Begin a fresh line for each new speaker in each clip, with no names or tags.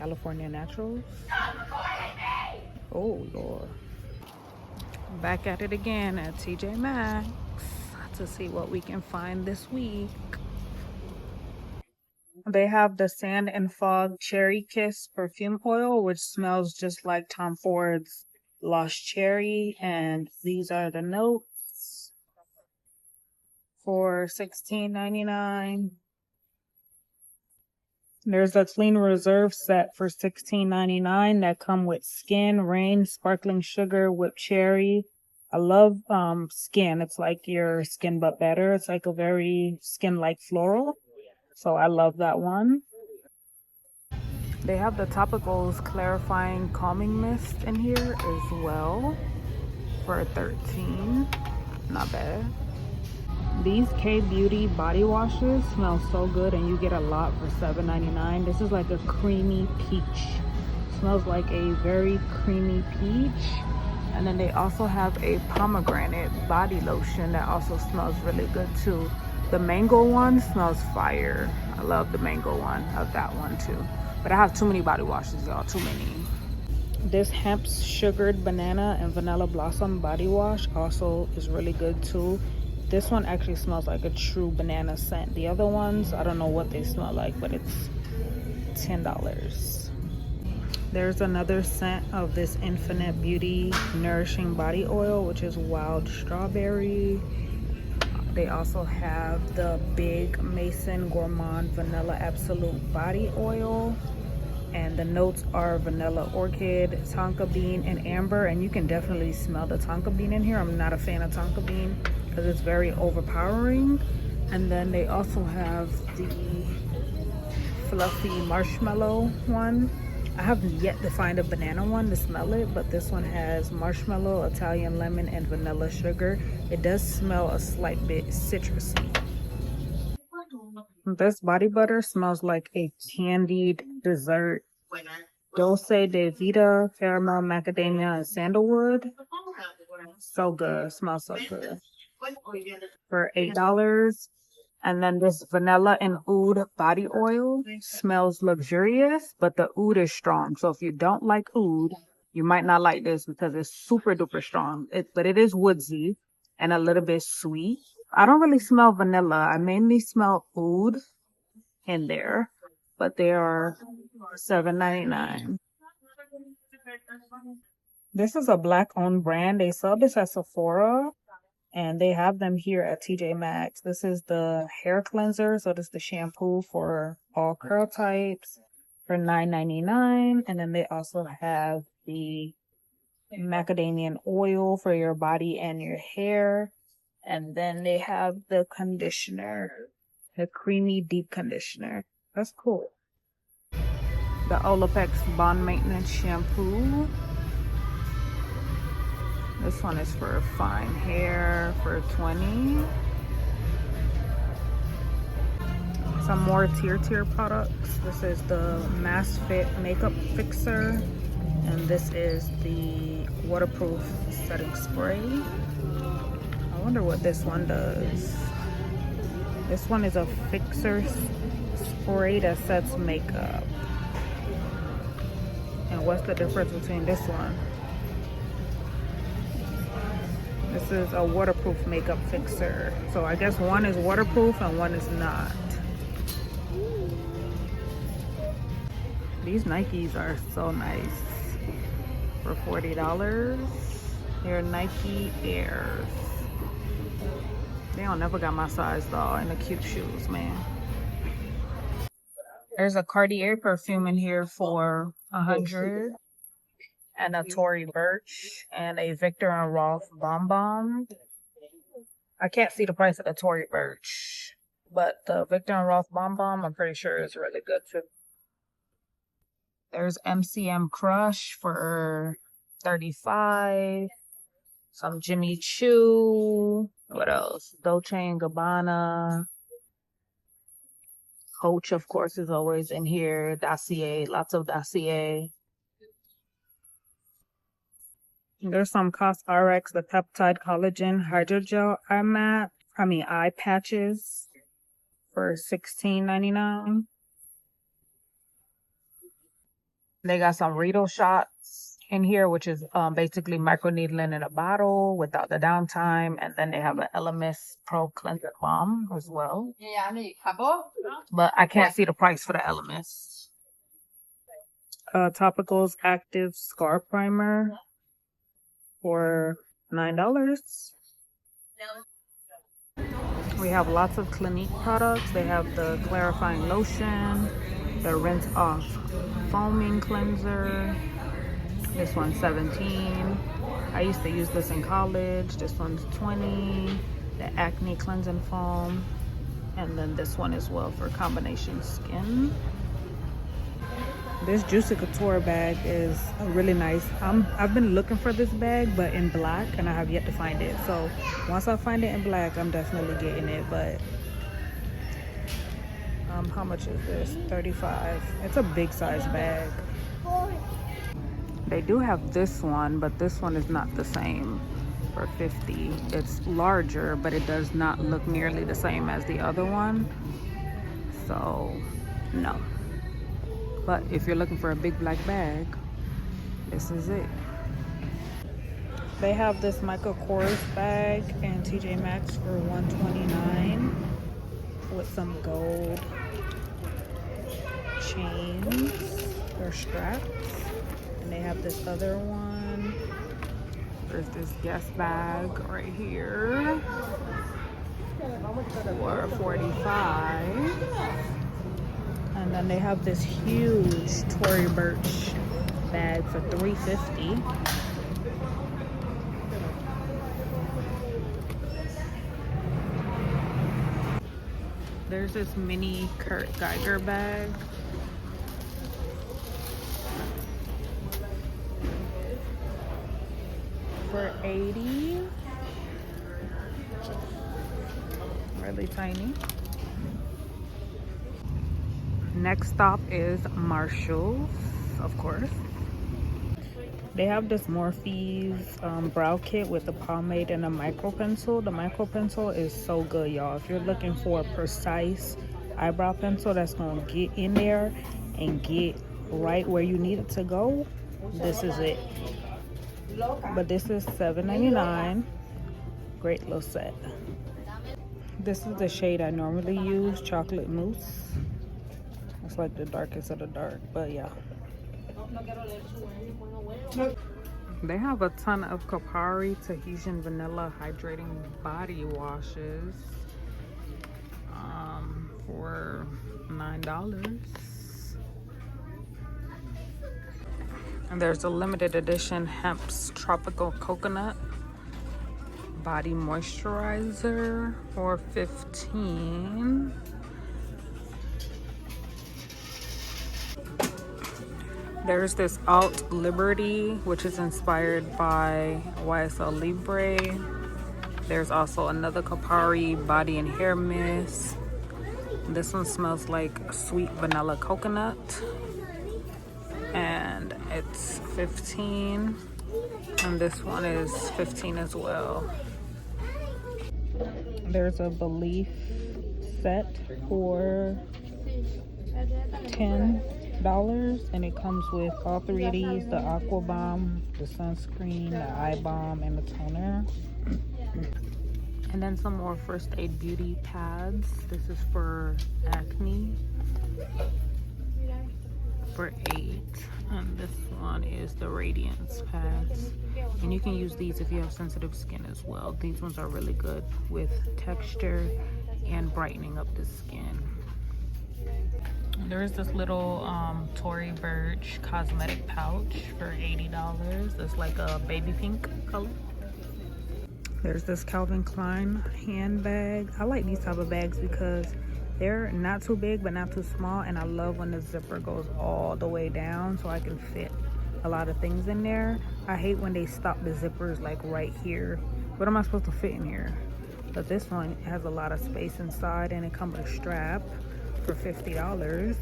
California Naturals. Oh, Lord. Back at it again at TJ Maxx to see what we can find this week. They have the Sand and Fog Cherry Kiss perfume oil, which smells just like Tom Ford's Lost Cherry. And these are the notes for $16.99. There's a Clean Reserve set for $16.99 that come with Skin, Rain, Sparkling Sugar, Whipped Cherry. I love Skin. It's like your skin but better. It's like a very skin-like floral. So I love that one. They have the Topicals Clarifying Calming Mist in here as well for $13. Not bad. These K-Beauty body washes smell so good, and you get a lot for $7.99. This is like a creamy peach. Smells like a very creamy peach. And then they also have a pomegranate body lotion that also smells really good too. The mango one smells fire. I love the mango one. I have that one too. But I have too many body washes, y'all. Too many. This hemp sugared banana and vanilla blossom body wash also is really good too. This one actually smells like a true banana scent. The other ones, I don't know what they smell like, but it's $10. There's another scent of this Infinite Beauty Nourishing Body Oil, which is wild strawberry. They also have the Big Mason Gourmand Vanilla Absolute Body Oil. And the notes are vanilla orchid, tonka bean, and amber. And you can definitely smell the tonka bean in here. I'm not a fan of tonka bean because it's very overpowering. And then they also have the fluffy marshmallow one. I have yet to find a banana one to smell it, but this one has marshmallow, Italian lemon, and vanilla sugar. It does smell a slight bit citrusy. This body butter smells like a candied dessert. Dulce de Vita, caramel, macadamia, and sandalwood. So good. Smells so good. For $8. And then this vanilla and oud body oil smells luxurious, but the oud is strong. So if you don't like oud, you might not like this because it's super duper strong. But it is woodsy and a little bit sweet. I don't really smell vanilla. I mainly smell oud in there, but they are $7.99. This is a black-owned brand. They sell this at Sephora, and they have them here at TJ Maxx. This is the hair cleanser, so this is the shampoo for all curl types for $9.99. And then they also have the macadamia oil for your body and your hair. And then they have the conditioner, the creamy deep conditioner. That's cool. The Olaplex Bond Maintenance Shampoo. This one is for fine hair for $20. Some more Tier products. This is the Mass Fit Makeup Fixer. And this is the waterproof setting spray. I wonder what this one does. This one is a fixer spray that sets makeup. And what's the difference between this one? This is a waterproof makeup fixer. So I guess one is waterproof and one is not. These Nikes are so nice. For $40. They're Nike Airs. They don't never got my size though, and the cute shoes, man. There's a Cartier perfume in here for $100. And a Tory Burch and a Victor and Rolf Bomb Bomb. I can't see the price of the Tory Burch, but the Victor and Rolf Bomb Bomb I'm pretty sure is really good too. There's MCM Crush for $35. Some Jimmy Choo. What else? Dolce & Gabbana. Coach, of course, is always in here. Dossier, lots of Dossier. There's some CosRx, the peptide collagen hydrogel eye patches for $16.99. They got some Rito shots in here, which is basically microneedling in a bottle without the downtime. And then they have an Elemis Pro Cleanser Balm as well. But I can't see the price for the Elemis. Topicals Active Scar Primer for $9. We have lots of Clinique products. They have the clarifying lotion, the rinse off foaming cleanser. This one's $17. I used to use this in college. This one's $20. The acne cleansing foam, and then this one as well for combination skin. This Juicy Couture bag is really nice. I've been looking for this bag, but in black, and I have yet to find it. So once I find it in black, I'm definitely getting it. But how much is this? $35. It's a big size bag. They do have this one, but this one is not the same for $50. It's larger, but it does not look nearly the same as the other one. So no. But if you're looking for a big black bag, this is it. They have this Michael Kors bag in TJ Maxx for $129 with some gold chains or straps. And they have this other one. There's this Guess bag right here for $45. And then they have this huge Tory Burch bag for $350. There's this mini Kurt Geiger bag for $80. Really tiny. Next stop is Marshalls, of course. They have this Morphe's brow kit with a pomade and a micro pencil. The micro pencil is so good, y'all. If you're looking for a precise eyebrow pencil that's gonna get in there and get right where you need it to go, this is it. But this is $7.99. Great little set. This is the shade I normally use, Chocolate Mousse. It's like the darkest of the dark, but yeah. They have a ton of Kopari Tahitian Vanilla Hydrating Body Washes for $9. And there's a limited edition Hemp's Tropical Coconut Body Moisturizer for $15. There's this Alt Liberty, which is inspired by YSL Libre. There's also another Kopari Body and Hair Mist. This one smells like sweet vanilla coconut. And it's $15. And this one is $15 as well. There's a Belief set for $10. And it comes with all three of these: the Aqua Bomb, the sunscreen, the eye balm, and the toner. And then some more First Aid Beauty pads. This is for acne for $8. And this one is the Radiance pads, and you can use these if you have sensitive skin as well. These ones are really good with texture and brightening up the skin. There is this little Tory Burch cosmetic pouch for $80. It's like a baby pink color. There's this Calvin Klein handbag. I like these type of bags because they're not too big but not too small, and I love when the zipper goes all the way down so I can fit a lot of things in there. I hate when they stop the zippers like right here. What am I supposed to fit in here? But this one has a lot of space inside, and it comes with a strap for $50.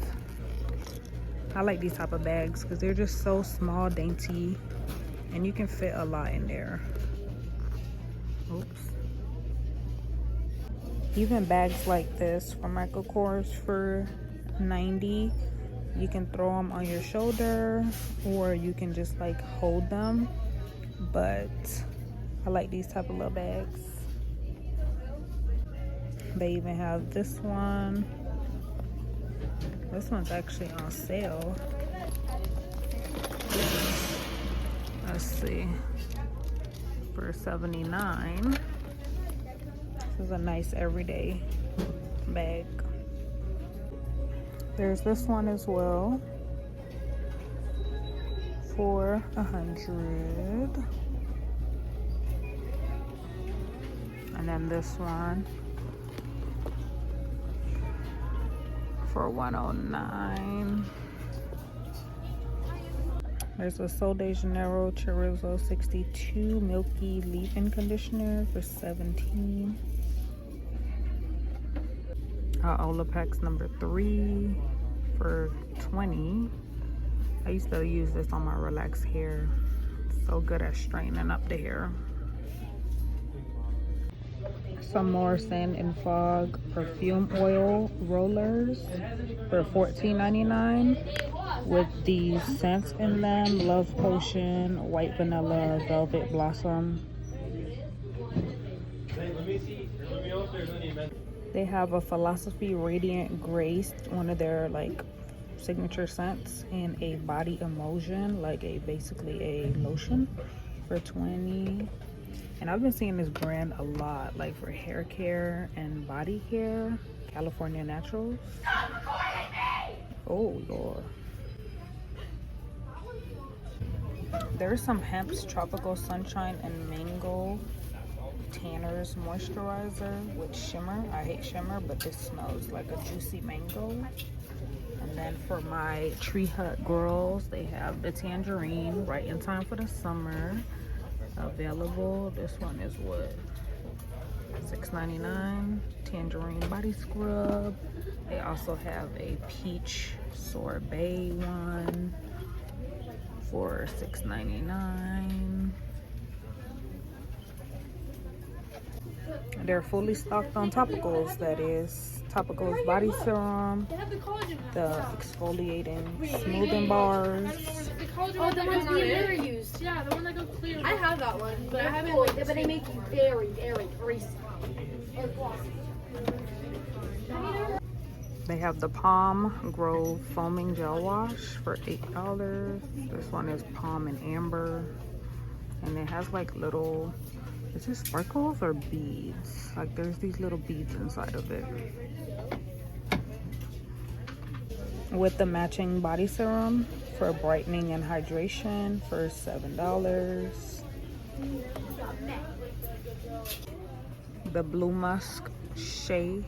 I like these type of bags because they're just so small, dainty, and you can fit a lot in there. Oops. Even bags like this from Michael Kors for $90. You can throw them on your shoulder or you can just like hold them, but I like these type of little bags. They even have this one. This one's actually on sale. Let's see, for $79. This is a nice everyday bag. There's this one as well for $100. And then this one for $109. There's a Sol de Janeiro Chorizo 62 Milky Leave-In Conditioner for $17. Olaplex number 3 for $20. I used to use this on my relaxed hair. So good at straightening up the hair. Some more Sand and Fog perfume oil rollers for $14.99 with these scents in them: Love Potion, White Vanilla, Velvet Blossom. They have a Philosophy Radiant Grace, one of their like signature scents, and a Body Emulsion, like basically a lotion for $20. And I've been seeing this brand a lot, like for hair care and body care. California Naturals. Oh Lord. There's some Hemp's Tropical Sunshine and Mango Tanner's Moisturizer with shimmer. I hate shimmer, but this smells like a juicy mango. And then for my Tree Hut girls, they have the Tangerine, right in time for the summer, available. This one is what, $6.99. Tangerine body scrub. They also have a peach sorbet one for $6.99. They're fully stocked on topicals. That is topicals body serum, the exfoliating smoothing bars.
Oh, the ones we never used. Yeah, the one that goes clear. I have that one, but I haven't. But they make you very, very greasy.
They have the Palm Grove Foaming Gel Wash for $8. This one is Palm and Amber. And it has like little, is it sparkles or beads? Like there's these little beads inside of it. With the matching body serum for brightening and hydration for $7. The Blue Musk Shea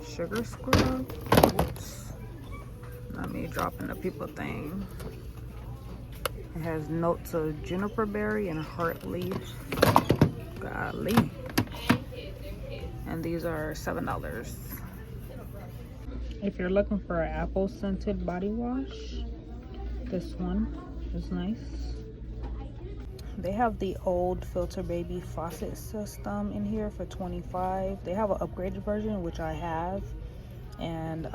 Sugar Scrub. Oops. Let me drop in the people thing. It has notes of juniper berry and heart leaf. Golly. And these are $7. If you're looking for an apple scented body wash, this one is nice. They have the old Filter Baby faucet system in here for $25. They have an upgraded version, which I have, and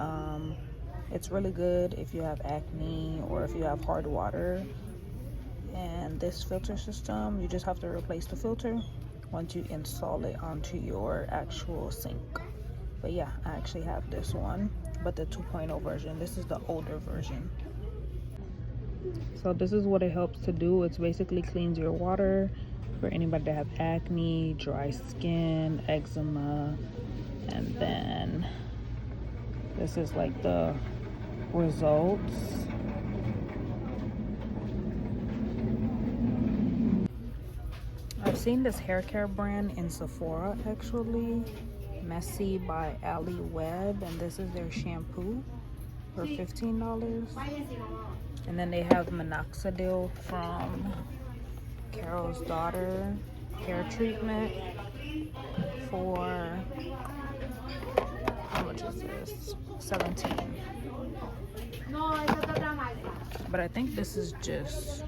it's really good if you have acne or if you have hard water. And this filter system, you just have to replace the filter once you install it onto your actual sink. But yeah, I actually have this one, but the 2.0 version. This is the older version. So this is what it helps to do. It's basically cleans your water for anybody that have acne, dry skin, eczema. And then this is like the results. I've seen this hair care brand in Sephora actually, Messy by Ali Webb, and this is their shampoo for $15. And then they have minoxidil from Carol's Daughter hair treatment for, how much is this? $17. But I think this is just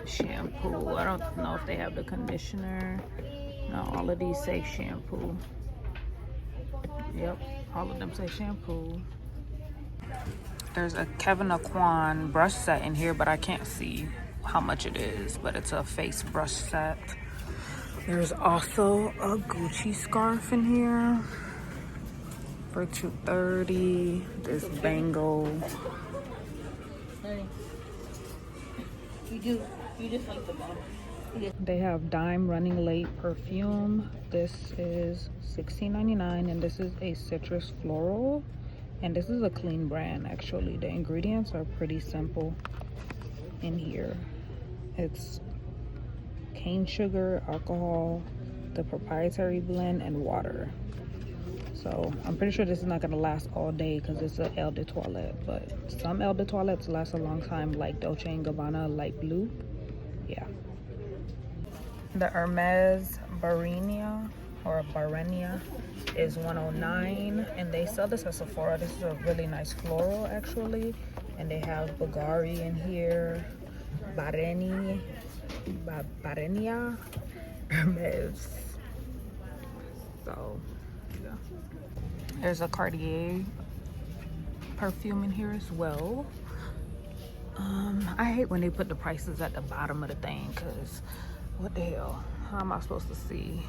shampoo. I don't know if they have the conditioner. No, all of these say shampoo. Yep, all of them say shampoo. There's a Kevin Aquan brush set in here, but I can't see how much it is, but it's a face brush set. There's also a Gucci scarf in here for $230. This bangle.
You just like the bottom.
They have Dime Running Late perfume. This is $16.99, and this is a citrus floral. And this is a clean brand, actually. The ingredients are pretty simple in here. It's cane sugar, alcohol, the proprietary blend, and water. So I'm pretty sure this is not gonna last all day because it's an Eau de Toilette, but some Eau de Toilettes last a long time, like Dolce & Gabbana Light Blue. Yeah. The Hermes Barenia or Barenia is $109, and they sell this at Sephora. This is a really nice floral, actually, and they have Bulgari in here, Barenia, Hermes. So yeah, there's a Cartier perfume in here as well. I hate when they put the prices at the bottom of the thing, because what the hell, how am I supposed to see?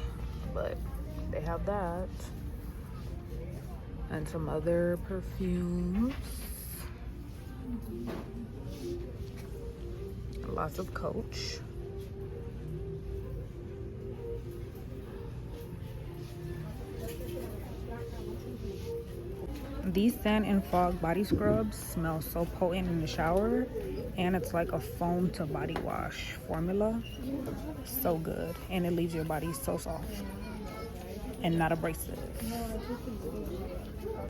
But they have that and some other perfumes, lots of Coach. These Sand and Fog body scrubs smell so potent in the shower, and it's like a foam to body wash formula. So good, and it leaves your body so soft and not abrasive.